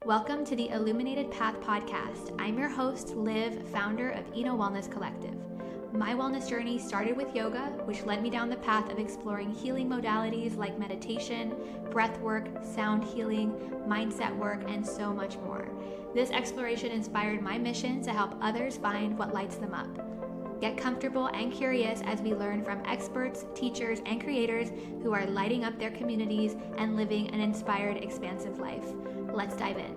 Welcome to the Illuminated Path podcast. I'm your host, Liv, founder of Eno Wellness Collective. My wellness journey started with yoga, which led me down the path of exploring healing modalities like meditation, breath work, sound healing, mindset work, and so much more. This exploration inspired my mission to help others find what lights them up. Get comfortable and curious as we learn from experts, teachers, and creators who are lighting up their communities and living an inspired, expansive life. Let's dive in.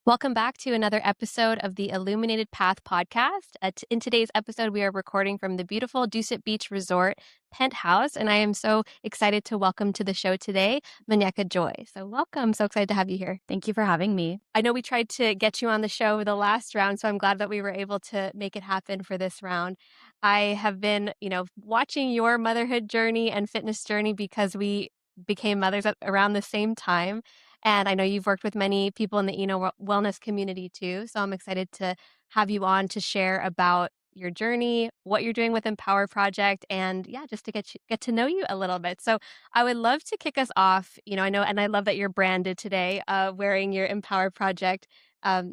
Welcome back to another episode of the Illuminated Path podcast. In today's episode, we are recording from the beautiful Dusit Beach Resort penthouse, and I am so excited to welcome to the show today, Muñeka Joy. So welcome. So excited to have you here. Thank you for having me. I know we tried to get you on the show the last round, so I'm glad that we were able to make it happen for this round. I have been, watching your motherhood journey and fitness journey because we became mothers around the same time. And I know you've worked with many people in the wellness community too. So I'm excited to have you on to share about your journey, what you're doing with Mpower Project, and just to get to know you a little bit. So I would love to kick us off. I know, and I love that you're branded today, wearing your Mpower Project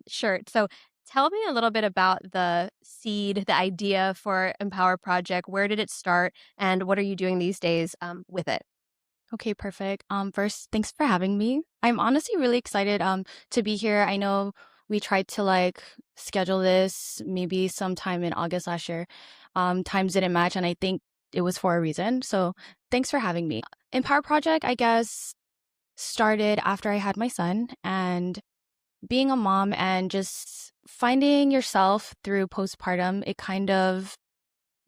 shirt. So tell me a little bit about the seed, the idea for Mpower Project. Where did it start, and what are you doing these days with it? Okay, perfect. First, thanks for having me. I'm honestly really excited to be here. I know we tried to schedule this maybe sometime in August last year. Times didn't match, and I think it was for a reason. So thanks for having me. Mpower Project, I guess, started after I had my son, and being a mom and just finding yourself through postpartum, it kind of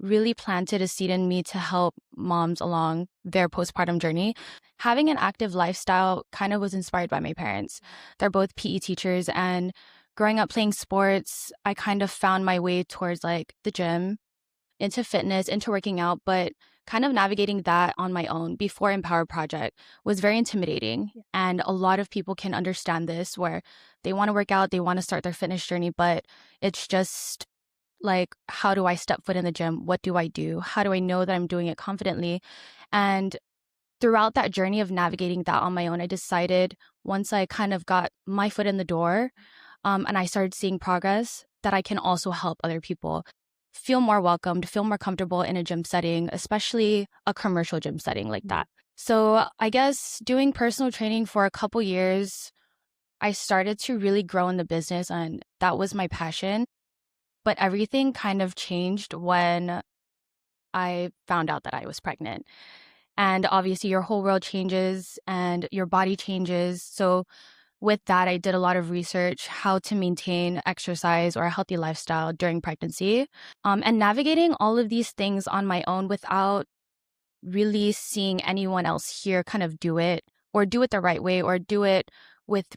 really planted a seed in me to help moms along their postpartum journey. Having an active lifestyle kind of was inspired by my parents. They're both PE teachers, and growing up playing sports, I kind of found my way towards the gym, into fitness, into working out, but kind of navigating that on my own before Mpower Project was very intimidating. Yeah. And a lot of people can understand this, where they want to work out, they want to start their fitness journey, but it's just how do I step foot in the gym? What do I do? How do I know that I'm doing it confidently? And throughout that journey of navigating that on my own, I decided, once I kind of got my foot in the door, and I started seeing progress, that I can also help other people feel more welcomed, feel more comfortable in a gym setting, especially a commercial gym setting like that. So I guess doing personal training for a couple years, I started to really grow in the business, and that was my passion. But everything kind of changed when I found out that I was pregnant. And obviously your whole world changes and your body changes. So with that, I did a lot of research how to maintain exercise or a healthy lifestyle during pregnancy, and navigating all of these things on my own without really seeing anyone else here kind of do it, or do it the right way, or do it with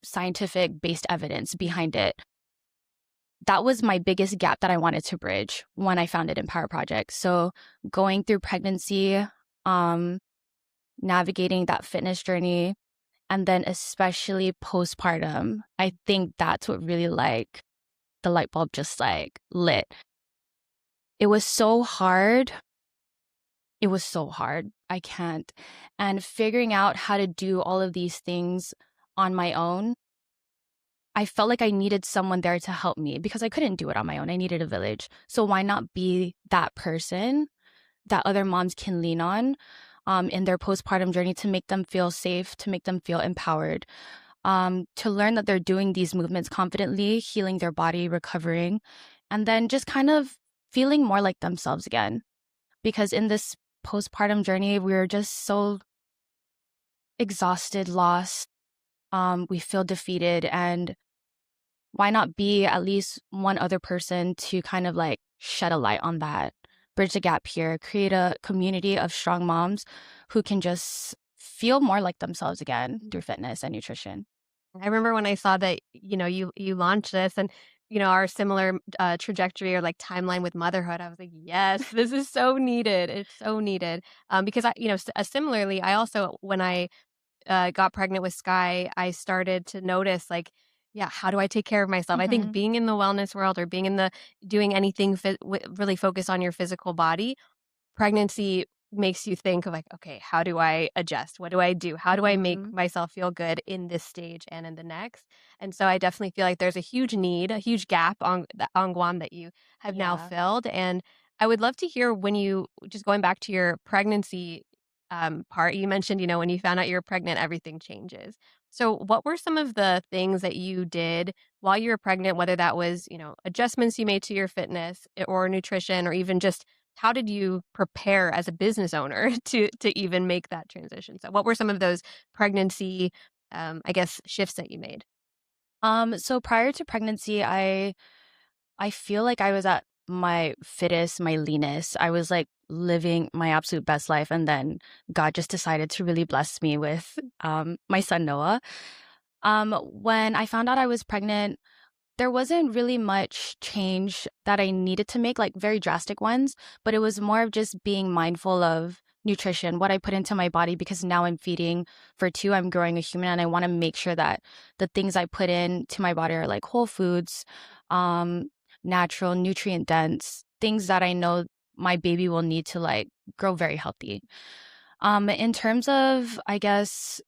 scientific based evidence behind it. That was my biggest gap that I wanted to bridge when I founded Mpower Project. So going through pregnancy, navigating that fitness journey, and then especially postpartum, I think that's what really the light bulb just lit. It was so hard. It was so hard. I can't. And figuring out how to do all of these things on my own, I felt like I needed someone there to help me because I couldn't do it on my own. I needed a village. So why not be that person that other moms can lean on in their postpartum journey, to make them feel safe, to make them feel empowered, to learn that they're doing these movements confidently, healing their body, recovering, and then just kind of feeling more like themselves again. Because in this postpartum journey, we're just so exhausted, lost. We feel defeated, and why not be at least one other person to kind of shed a light on that, bridge the gap here, create a community of strong moms who can just feel more like themselves again through fitness and nutrition. I remember when I saw that, you launched this, and, our similar trajectory or timeline with motherhood, I was like, yes, this is so needed. It's so needed. Because similarly, I also, when I got pregnant with Sky, I started to notice how do I take care of myself? I think being in the wellness world, or being in doing anything really focused on your physical body, pregnancy makes you think of like, okay, how do I adjust? What do I do? How do I make Mhm. myself feel good in this stage and in the next? And so I definitely feel like there's a huge need, a huge gap on Guam that you have now Yeah. filled. And I would love to hear when you just going back to your pregnancy part, you mentioned, when you found out you're pregnant, everything changes. So what were some of the things that you did while you were pregnant, whether that was, adjustments you made to your fitness or nutrition, or even just how did you prepare as a business owner to even make that transition? So what were some of those pregnancy, I guess, shifts that you made? So prior to pregnancy, I feel like I was at my fittest, my leanest. I was like living my absolute best life, and then God just decided to really bless me with my son Noah. When I found out I was pregnant, there wasn't really much change that I needed to make, like very drastic ones, but it was more of just being mindful of nutrition, what I put into my body, because now I'm feeding for two, I'm growing a human, and I want to make sure that the things I put into my body are like whole foods, um, natural, nutrient dense, things that I know my baby will need to like grow very healthy. In terms of, I guess,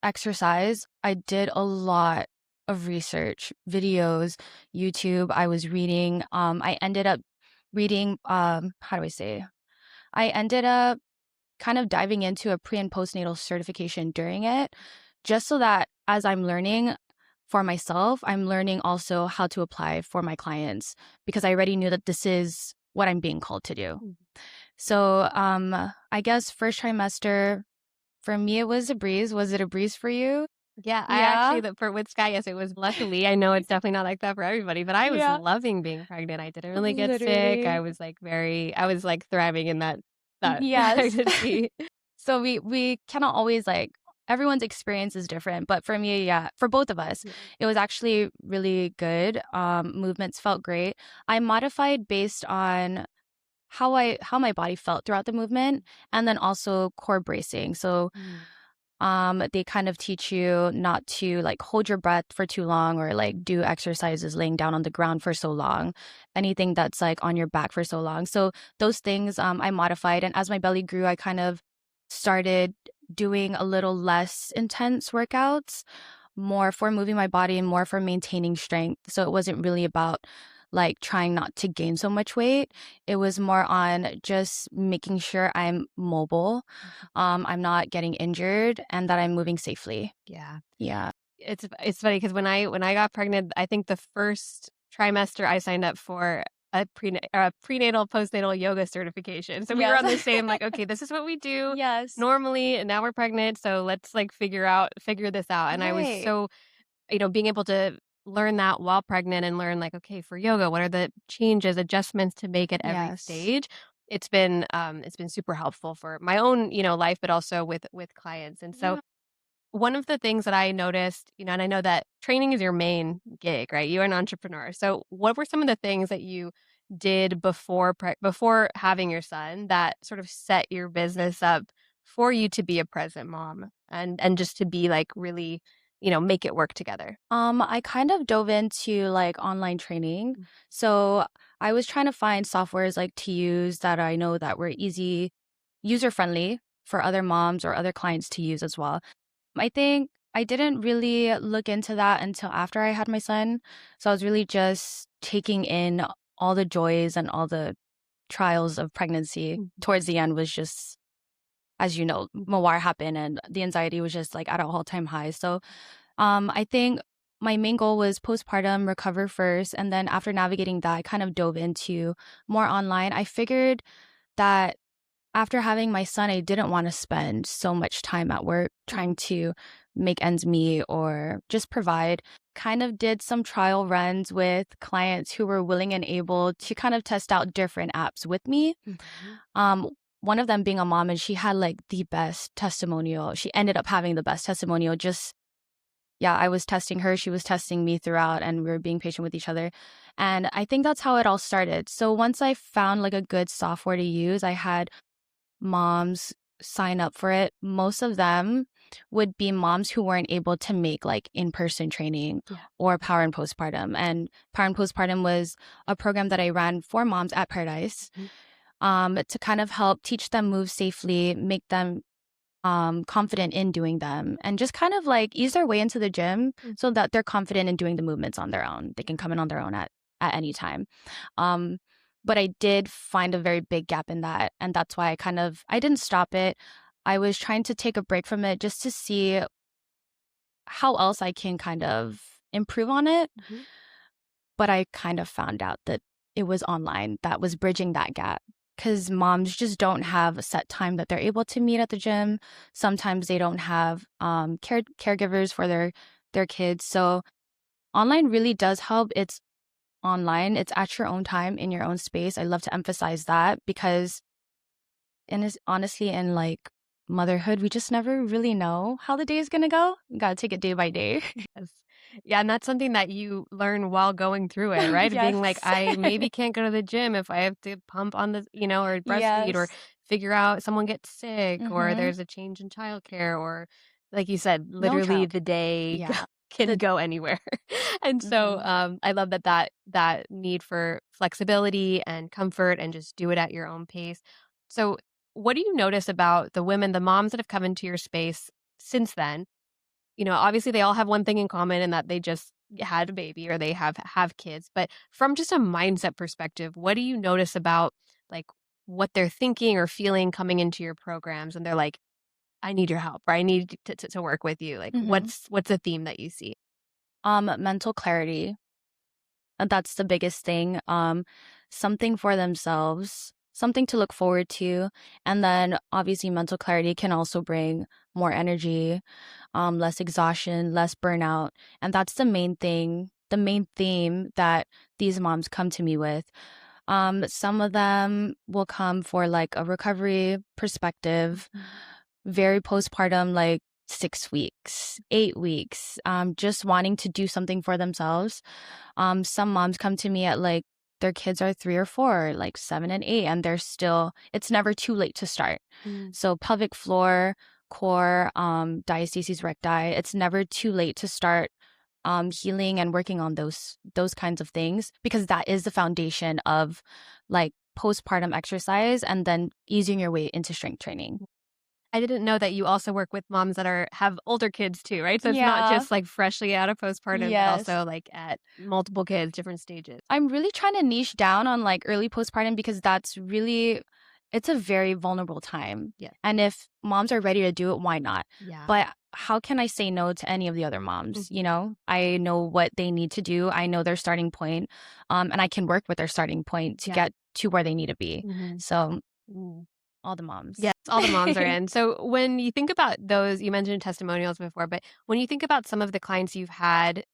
exercise, I did a lot of research, videos, YouTube. I was reading. I ended up reading. How do I say? I ended up kind of diving into a pre and postnatal certification during it, just so that as I'm learning for myself, I'm learning also how to apply for my clients because I already knew that this is what I'm being called to do. Mhm. So, I guess first trimester for me it was a breeze. Was it a breeze for you? Yeah, I Yeah. actually for with Sky, yes, it was luckily, I know it's definitely not like that for everybody, but I was Yeah. loving being pregnant. I didn't really get sick. Literally. I was like thriving in that Yes. pregnancy. So we cannot always like everyone's experience is different, but for me, yeah, for both of us, Yeah. it was actually really good. Movements felt great. I modified based on how my body felt throughout the movement and then also core bracing. So Mm. they kind of teach you not to like hold your breath for too long or like do exercises laying down on the ground for so long, anything that's like on your back for so long. So those things I modified. And as my belly grew, I kind of started doing a little less intense workouts, more for moving my body and more for maintaining strength. So it wasn't really about like trying not to gain so much weight. It was more on just making sure I'm mobile, Mhm. I'm not getting injured, and that I'm moving safely. Yeah. Yeah. It's funny because when I got pregnant, I think the first trimester I signed up for a prenatal postnatal yoga certification. So we were Yes. on the same like, okay, this is what we do Yes. normally, and now we're pregnant, so let's like figure this out. And I was Right. so, being able to learn that while pregnant and learn like, okay, for yoga, what are the changes, adjustments to make at every Yes. stage? It's been super helpful for my own, life, but also with clients. And so Yeah. one of the things that I noticed, and I know that training is your main gig, right? You're an entrepreneur. So what were some of the things that you did before having your son that sort of set your business up for you to be a present mom and just to be like really, make it work together? I kind of dove into like online training. Mm. So I was trying to find softwares like to use that I know that were easy, user friendly for other moms or other clients to use as well. I think I didn't really look into that until after I had my son. So I was really just taking in all the joys and all the trials of pregnancy. Mhm. Towards the end was just, as you know, Mawar happened and the anxiety was just like at an all-time high. So I think my main goal was postpartum recover first. And then after navigating that, I kind of dove into more online. I figured that after having my son, I didn't want to spend so much time at work Mhm. trying to make ends meet or just provide. Kind of did some trial runs with clients who were willing and able to kind of test out different apps with me. Mhm. Um, one of them being a mom, and she had like the best testimonial. She ended up having the best testimonial. Just, yeah, I was testing her, she was testing me throughout, and we were being patient with each other. And I think that's how it all started. So once I found like a good software to use, I had moms sign up for it. Most of them would be moms who weren't able to make like in-person training Yeah. or Power and Postpartum. And Power and Postpartum was a program that I ran for moms at Paradise. to kind of help teach them move safely, make them confident in doing them, and just kind of like ease their way into the gym Mm, so that they're confident in doing the movements on their own. They can come in on their own at any time. Um, but I did find a very big gap in that, and that's why I didn't stop it. I was trying to take a break from it just to see how else I can kind of improve on it. mhm, But I kind of found out that it was online that was bridging that gap because moms just don't have a set time that they're able to meet at the gym. Sometimes they don't have caregivers for their kids. So online really does help. It's online. It's at your own time in your own space. I love to emphasize that because and is honestly in like motherhood, we just never really know how the day is gonna go. You gotta take it day by day. yes. Yeah, and that's something that you learn while going through it, right? Being like, Yes. I maybe can't go to the gym if I have to pump on the, or breastfeed or Yes. figure out someone gets sick or Mm-hmm. there's a change in childcare or like you said, No literally child. the day Yeah. can The go anywhere. And so Mhm. I love that need for flexibility and comfort and just do it at your own pace. So what do you notice about the women, the moms that have come into your space since then? Obviously they all have one thing in common and that they just had a baby or they have kids. But from just a mindset perspective, what do you notice about like what they're thinking or feeling coming into your programs and they're like, I need your help or I need to work with you. Like Mhm. what's a theme that you see? Mental clarity. And that's the biggest thing. Something for themselves, something to look forward to. And then obviously mental clarity can also bring more energy, less exhaustion, less burnout. And that's the main theme that these moms come to me with. Some of them will come for like a recovery perspective, Mhm. very postpartum, like 6 weeks, 8 weeks, just wanting to do something for themselves. Some moms come to me at like their kids are 3 or 4, like 7 and 8, and it's never too late to start. Mm, So pelvic floor, core, diastasis recti, it's never too late to start healing and working on those kinds of things because that is the foundation of like postpartum exercise and then easing your way into strength training. I didn't know that you also work with moms that have older kids too, right? So it's not Yeah. just like freshly out of postpartum, but Yes. also like at multiple kids, different stages. I'm really trying to niche down on like early postpartum because it's a very vulnerable time. Yeah. And if moms are ready to do it, why not? Yeah. But how can I say no to any of the other moms? You Mhm. know, I know what they need to do. I know their starting point, and I can work with their starting point to Yeah. get to where they need to be. Mhm. So Mm. all the moms. Yes, all the moms are in. So when you think about those, you mentioned testimonials before, but when you think about some of the clients you've had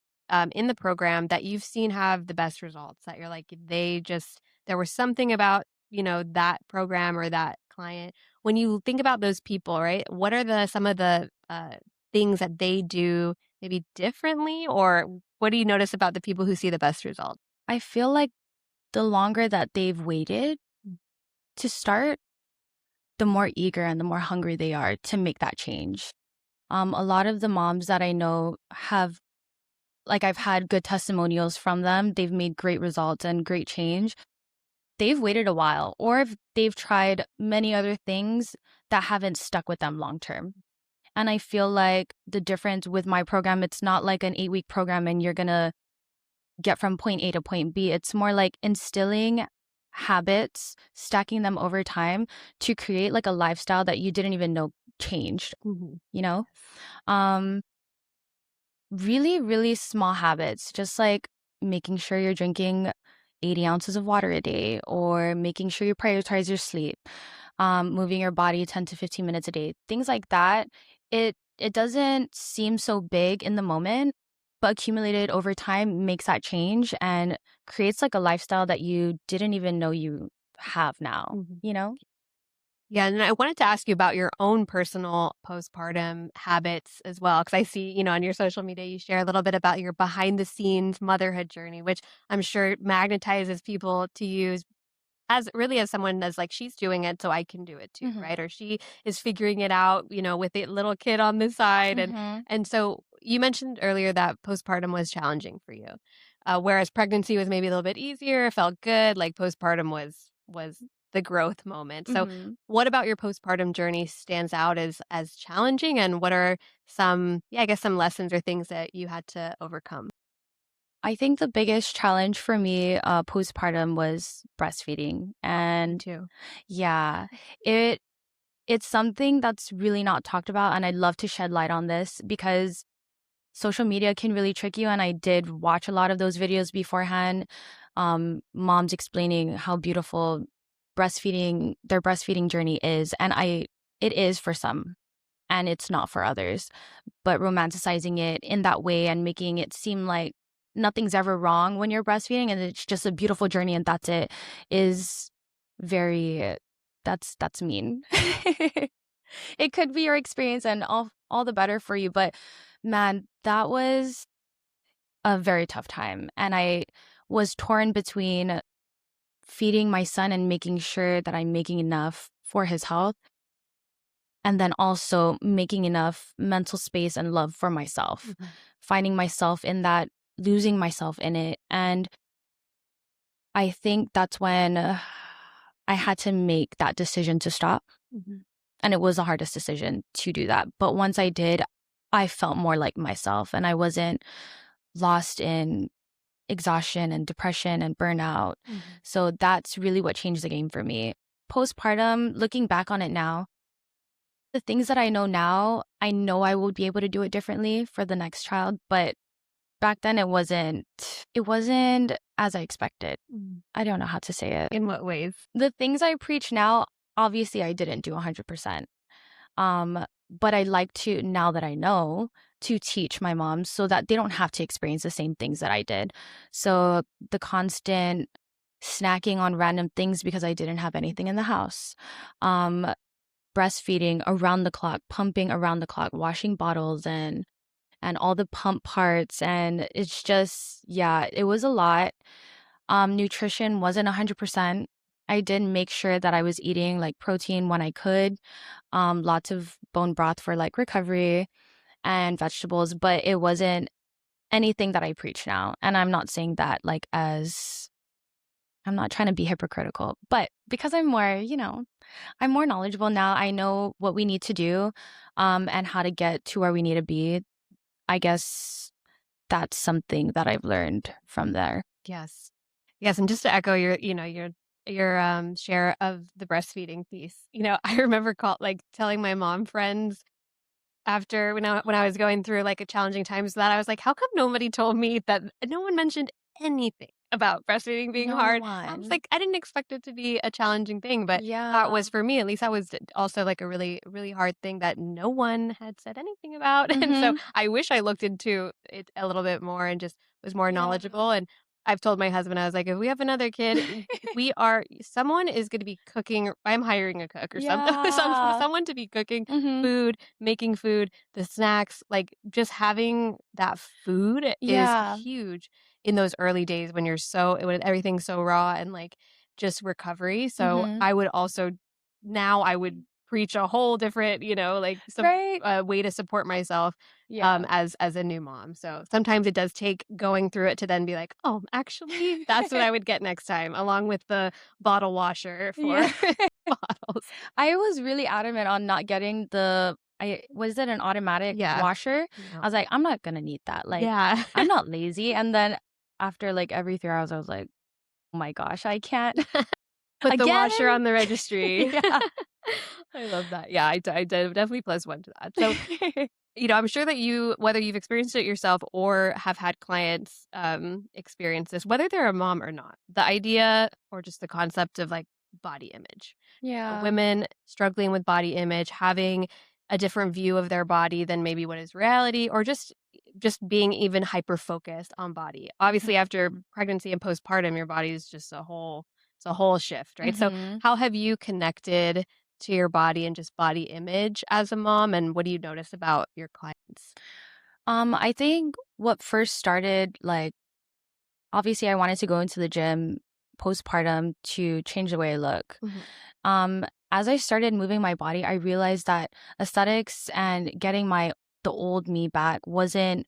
in the program that you've seen have the best results, that you're like, there was something about, that program or that client. When you think about those people, right, what are some of the things that they do maybe differently? Or what do you notice about the people who see the best results? I feel like the longer that they've waited to start, the more eager and the more hungry they are to make that change. A lot of the moms that I know have, like, I've had good testimonials from them. They've made great results and great change. They've waited a while, or if they've tried many other things that haven't stuck with them long term. And I feel like the difference with my program, it's not like an 8 week program and you're going to get from point A to point B. It's more like instilling habits, stacking them over time to create like a lifestyle that you didn't even know changed, Mhm. you know? Yes. Um, Really, really small habits, just like making sure you're drinking 80 ounces of water a day or making sure you prioritize your sleep, moving your body 10 to 15 minutes a day, things like that. It doesn't seem so big in the moment, but accumulated over time makes that change and creates like a lifestyle that you didn't even know you have now, Mhm. you know? Yeah, and I wanted to ask you about your own personal postpartum habits as well, because I see, on your social media, you share a little bit about your behind the scenes motherhood journey, which I'm sure magnetizes people to use as someone that's like, she's doing it, so I can do it too, Hmm. right? Or she is figuring it out, with a little kid on the side. And Hmm. and so you mentioned earlier that postpartum was challenging for you. Whereas pregnancy was maybe a little bit easier, felt good, like postpartum was the growth moment. So Mhm. what about your postpartum journey stands out as challenging, and what are some, yeah, I guess some lessons or things that you had to overcome? I think the biggest challenge for me, postpartum was breastfeeding, Me and too. yeah, it it's something that's really not talked about, and I'd love to shed light on this because social media can really trick you, and I did watch a lot of those videos beforehand, moms explaining how beautiful their breastfeeding journey is, and it is for some, and it's not for others. But romanticizing it in that way and making it seem like nothing's ever wrong when you're breastfeeding and it's just a beautiful journey and that's it is very that's mean. It could be your experience and all the better for you, but man, that was a very tough time and I was torn between feeding my son and making sure that I'm making enough for his health and then also making enough mental space and love for myself, Mhm. finding myself in that, losing myself in it. And I think that's when I had to make that decision to stop. Mhm. And it was the hardest decision to do that. But once I did, I felt more like myself and I wasn't lost in exhaustion and depression and burnout. Mhm. So that's really what changed the game for me. Postpartum, looking back on it now, the things that I know now, I know I would be able to do it differently for the next child, but back then it wasn't as I expected. Mm. I don't know how to say it. In what ways? The things I preach now, obviously I didn't do 100%. But I like to, now that I know, to teach my mom so that they don't have to experience the same things that I did. So the constant snacking on random things because I didn't have anything in the house. Um, breastfeeding around the clock, pumping around the clock, washing bottles and all the pump parts and it's just yeah, it was a lot. Nutrition wasn't 100%. I did make sure that I was eating like protein when I could. Lots of bone broth for like recovery and vegetables, but it wasn't anything that I preach now. And I'm not saying that like as I'm not trying to be hypocritical, but because I'm more knowledgeable now. I know what we need to do, and how to get to where we need to be. I guess that's something that I've learned from there. Yes. Yes, and just to echo your share of the breastfeeding piece, I remember telling my mom friends after when I was going through, like, a challenging times that I was like, "How come nobody told me that no one mentioned anything about breastfeeding being No hard?" I was one. like, I didn't expect it to be a challenging thing, but how it Yeah. was for me, at least that was also, like, a really, really hard thing that no one had said anything about, and so Mhm. I wish I looked into it a little bit more and just was more Yeah. knowledgeable, and I've told my husband, I was like, "If we have another kid, we are someone is gonna be cooking, I'm hiring a cook or something, Yeah. someone to be cooking Mhm. food, making food, the snacks, like, just having that food is Yeah. huge in those early days when everything's so raw and, like, just recovery, so Mhm. I would also now I would preach a whole different, like, Right? way to support myself, Yeah. as a new mom, so sometimes it does take going through it to then be like, "Oh, actually, that's what I would get next time," along with the bottle washer for Yeah. bottles. I was really adamant on not getting I was it an automatic Yeah. washer? Yeah. I was like, "I'm not gonna need that." Like, Yeah. I'm not lazy, and then after, like, every 3 hours, I was like, "Oh my gosh, I can't Put the again?" washer on the registry. Yeah. I love that. Yeah, I definitely plus one to that. So, I'm sure that whether you've experienced it yourself or have had clients, experience this, whether they're a mom or not, the idea or just the concept of, like, body image. Yeah. Women struggling with body image, having a different view of their body than maybe what is reality, or just being even hyper focused on body. Obviously, after pregnancy and postpartum, your body is just it's a whole shift, right? So, Mhm. how have you connected to your body and just body image as a mom, and what do you notice about your clients? I think what first started, like, obviously I wanted to go into the gym postpartum to change the way I look. Mhm. As I started moving my body, I realized that aesthetics and getting the old me back wasn't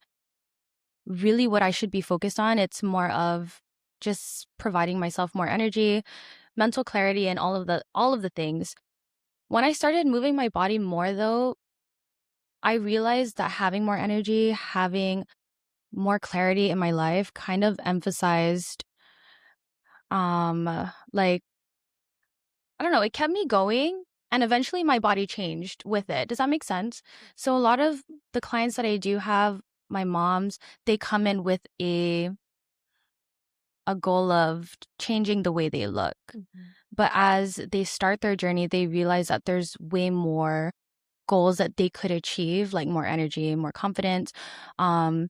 really what I should be focused on. It's more of just providing myself more energy, mental clarity and all of the things. When I started moving my body more though, I realized that having more energy, having more clarity in my life kind of emphasized like I don't know, it kept me going and eventually my body changed with it. Does that make sense? So a lot of the clients that I do have, my moms, they come in with a goal of changing the way they look. Mhm. But as they start their journey, they realize that there's way more goals that they could achieve, like more energy, more confidence. Um,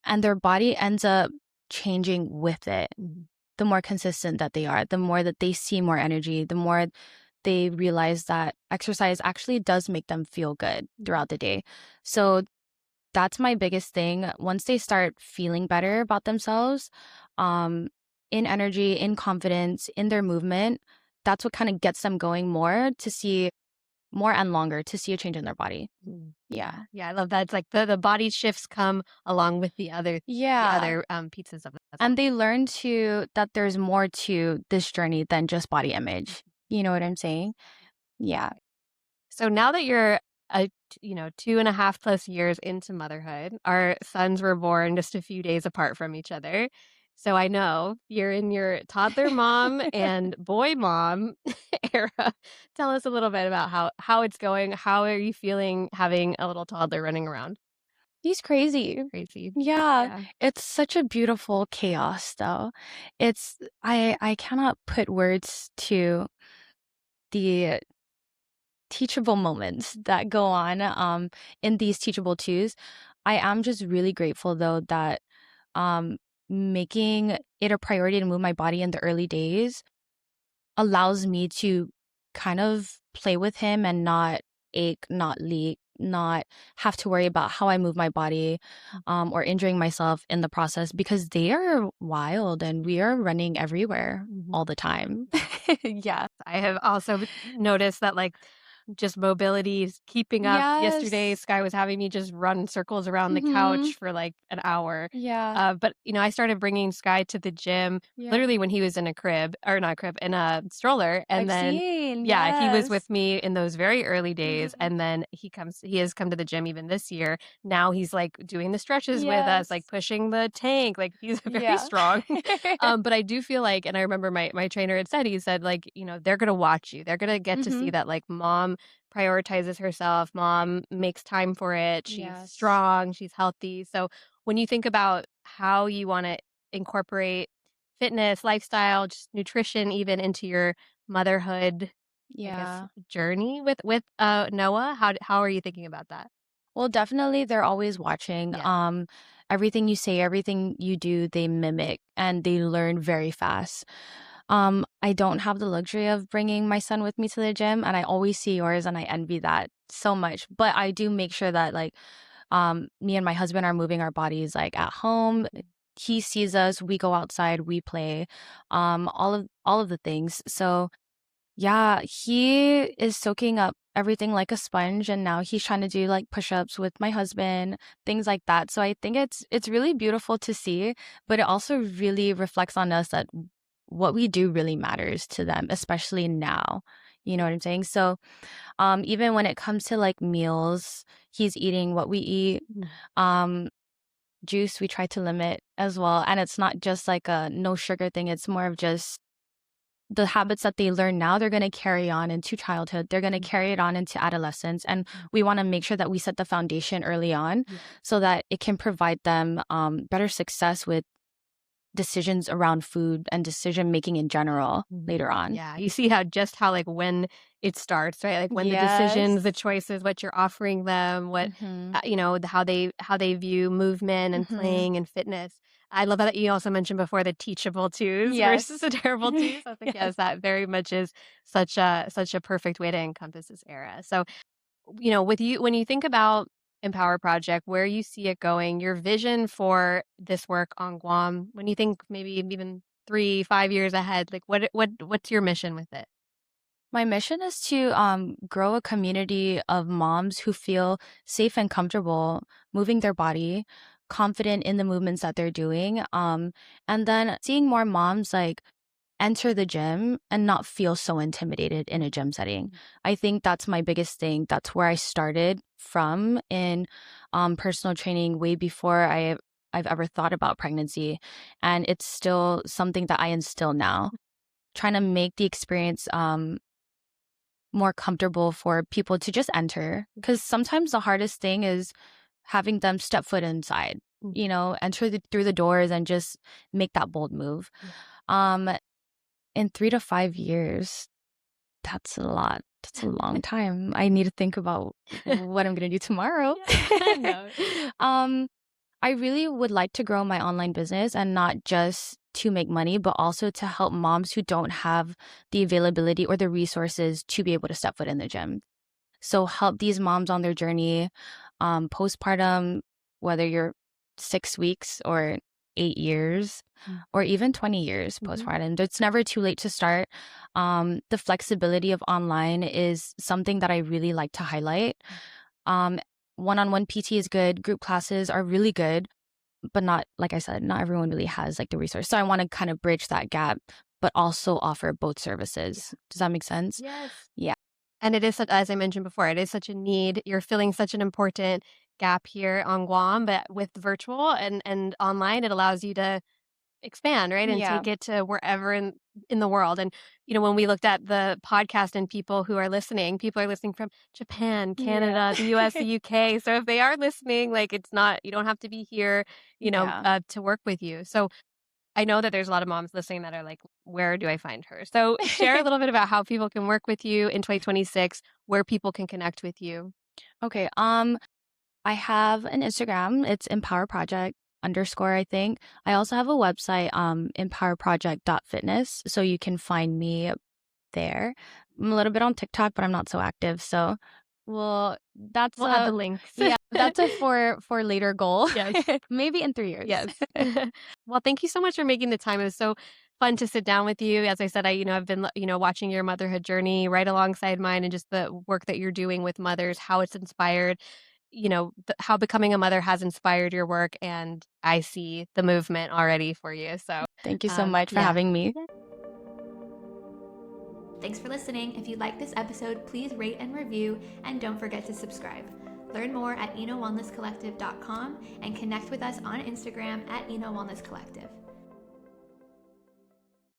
and their body ends up changing with it. Mhm. The more consistent that they are, the more that they see more energy, the more they realize that exercise actually does make them feel good throughout the day. So that's my biggest thing. Once they start feeling better about themselves, um, in energy, in confidence, in their movement, that's what kind of gets them going more to see more and longer to see a change in their body. Mm. Yeah. Yeah, yeah, I love that. It's like the body shifts come along with the Yeah. other, pieces of the puzzle. And they learn to that there's more to this journey than just body image. You know what I'm saying? Yeah. So now that you're, 2.5 plus years into motherhood, our sons were born just a few days apart from each other. So I know you're in your toddler mom and boy mom era. Tell us a little bit about how it's going. How are you feeling having a little toddler running around? He's crazy. Crazy. Yeah, Yeah. it's such a beautiful chaos though. It's I cannot put words to the teachable moments that go on in these teachable twos. I am just really grateful though that um making it a priority to move my body in the early days allows me to kind of play with him and not ache, not leak, not have to worry about how I move my body, or injuring myself in the process because they are wild and we are running everywhere Mhm. all the time. Yeah. I have also noticed that, like, just mobility is keeping up. Yesterday, Yes. Sky was having me just run circles around the Mhm. couch for, like, an hour. Yeah. But, I started bringing Sky to the gym Yeah. literally when he was in a crib or not a crib, in a stroller, and I've then seen. yeah, he was with Yes. me in those very early days, Mhm. and then he has come to the gym even this year. Now he's, like, doing the stretches with us, like, Yes. pushing the tank, like, he's very Yeah. strong. But I do feel like and I remember my trainer had said, he said, like, they're gonna watch you. They're gonna get to see Mhm. that, like, mom prioritizes herself, mom makes time for it, she's Yes. strong, she's healthy. So when you think about how you wanna incorporate fitness, lifestyle, just nutrition even into your motherhood, I guess, Yeah. journey with Noah, how are you thinking about that? Well, definitely they're always watching. Yeah. Everything you say, everything you do, they mimic and they learn very fast. I don't have the luxury of bringing my son with me to the gym, and I always see yours and I envy that so much. But I do make sure that like me and my husband are moving our bodies like at home. Mhm. He sees us, we go outside, we play, all of the things. So yeah, he is soaking up everything like a sponge and now he's trying to do like push-ups with my husband, things like that. So I think it's really beautiful to see, but it also really reflects on us that what we do really matters to them, especially now. You know what I'm saying? So, even when it comes to like meals, he's eating what we eat. Mhm. Um, Juice we try to limit as well, and it's not just like a no sugar thing, it's more of just the habits that they learn now, they're going to carry on into childhood. They're going to Mhm. carry it on into adolescence. And Mhm. we want to make sure that we set the foundation early on Yeah. so that it can provide them better success with decisions around food and decision making in general Mhm. later on. Yeah, you see how, like, when it starts, right? Like, when the decisions, the Yes. choices, what you're offering them, what, Mm-hmm. how they view movement and Mm-hmm. playing and fitness. I love that you also mentioned before the teachable twos versus Yes. the terrible twos. I was like, yes, Yes. that very much is such a perfect way to encompass this era. So, with you when you think about Empower Project, where you see it going, your vision for this work on Guam, when you think maybe even 3, 5 years ahead, like what's your mission with it? My mission is to grow a community of moms who feel safe and comfortable moving their body, confident in the movements that they're doing, and then seeing more moms like enter the gym and not feel so intimidated in a gym setting. I think that's my biggest thing. That's where I started from in personal training way before I've ever thought about pregnancy. And it's still something that I instill now, trying to make the experience more comfortable for people to just enter. Because sometimes the hardest thing is having them step foot inside, enter through the doors and just make that bold move. Um, in 3 to 5 years, that's a lot. That's a long time. I need to think about what I'm gonna do tomorrow. No. I really would like to grow my online business, and not just to make money, but also to help moms who don't have the availability or the resources to be able to step foot in the gym. So help these moms on their journey, postpartum, whether you're 6 weeks or 8 years or even 20 years postpartum. It's never too late to start. The flexibility of online is something that I really like to highlight. One-on-one PT is good. Group classes are really good, but not, like I said, not everyone really has like the resource. So I want to kind of bridge that gap, but also offer both services. Does that make sense? Yes. Yeah. And it is, as I mentioned before, it is such a need. You're filling such an important gap here on Guam, but with virtual and online, it allows you to expand, right? And Yeah. take it to wherever in the world. And, when we looked at the podcast and people who are listening, people are listening from Japan, Canada, Yeah. the US, the UK. So if they are listening, like it's not, you don't have to be here, Yeah. to work with you. So I know that there's a lot of moms listening that are like, where do I find her? So share a little bit about how people can work with you in 2026, where people can connect with you. Okay. I have an Instagram. It's MpowerProject _ I think. I also have a website, MpowerProject.fitness. So you can find me there. I'm a little bit on TikTok, but I'm not so active. So, well, that's We'll add the links. yeah, that's a for later goal. Yes. Maybe in 3 years. Yes. Well, thank you so much for making the time. It was so fun to sit down with you. As I said, I've been, watching your motherhood journey right alongside mine, and just the work that you're doing with mothers, how it's inspired, how becoming a mother has inspired your work. And I see the movement already for you. So, Thank you so much for yeah. having me. Thanks for listening. If you like this episode, please rate and review, and don't forget to subscribe. Learn more at enowellnesscollective.com and connect with us on Instagram at enowellnesscollective.